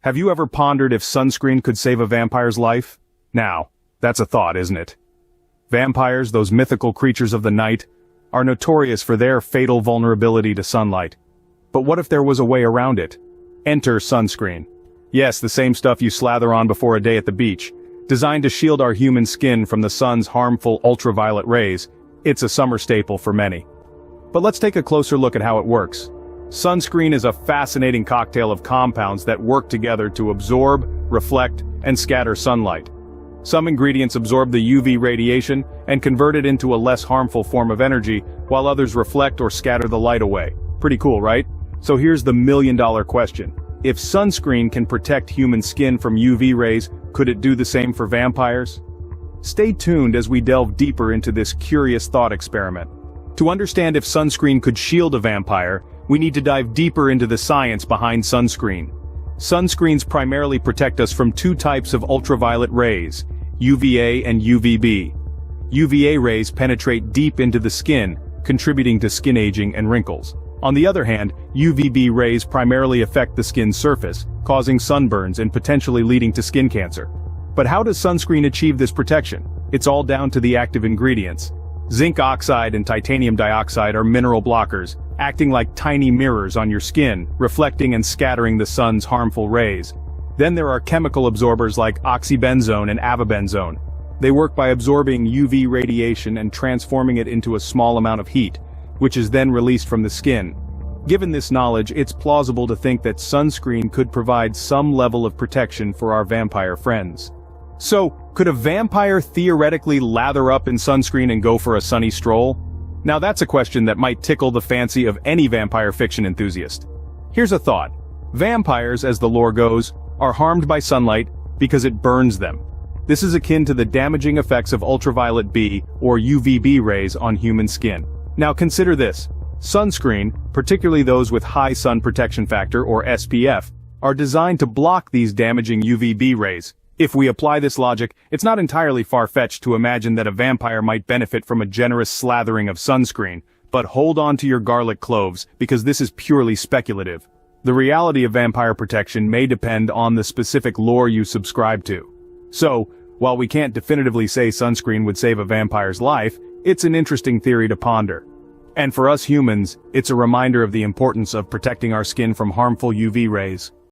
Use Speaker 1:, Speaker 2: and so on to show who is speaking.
Speaker 1: Have you ever pondered if sunscreen could save a vampire's life? Now, that's a thought, isn't it? Vampires, those mythical creatures of the night, are notorious for their fatal vulnerability to sunlight. But what if there was a way around it? Enter sunscreen. Yes, the same stuff you slather on before a day at the beach. Designed to shield our human skin from the sun's harmful ultraviolet rays, it's a summer staple for many. But let's take a closer look at how it works. Sunscreen is a fascinating cocktail of compounds that work together to absorb, reflect, and scatter sunlight. Some ingredients absorb the UV radiation and convert it into a less harmful form of energy, while others reflect or scatter the light away. Pretty cool, right? So here's the million-dollar question. If sunscreen can protect human skin from UV rays, could it do the same for vampires? Stay tuned as we delve deeper into this curious thought experiment. To understand if sunscreen could shield a vampire, we need to dive deeper into the science behind sunscreen. Sunscreens primarily protect us from two types of ultraviolet rays, UVA and UVB. UVA rays penetrate deep into the skin, contributing to skin aging and wrinkles. On the other hand, UVB rays primarily affect the skin's surface, causing sunburns and potentially leading to skin cancer. But how does sunscreen achieve this protection? It's all down to the active ingredients. Zinc oxide and titanium dioxide are mineral blockers, acting like tiny mirrors on your skin, reflecting and scattering the sun's harmful rays. Then there are chemical absorbers like oxybenzone and avobenzone. They work by absorbing UV radiation and transforming it into a small amount of heat, which is then released from the skin. Given this knowledge, it's plausible to think that sunscreen could provide some level of protection for our vampire friends. So, could a vampire theoretically lather up in sunscreen and go for a sunny stroll? Now that's a question that might tickle the fancy of any vampire fiction enthusiast. Here's a thought. Vampires, as the lore goes, are harmed by sunlight because it burns them. This is akin to the damaging effects of ultraviolet B, or UVB rays on human skin. Now consider this. Sunscreen, particularly those with high sun protection factor, or SPF, are designed to block these damaging UVB rays. If we apply this logic, it's not entirely far-fetched to imagine that a vampire might benefit from a generous slathering of sunscreen, but hold on to your garlic cloves, because this is purely speculative. The reality of vampire protection may depend on the specific lore you subscribe to. So, while we can't definitively say sunscreen would save a vampire's life, it's an interesting theory to ponder. And for us humans, it's a reminder of the importance of protecting our skin from harmful UV rays.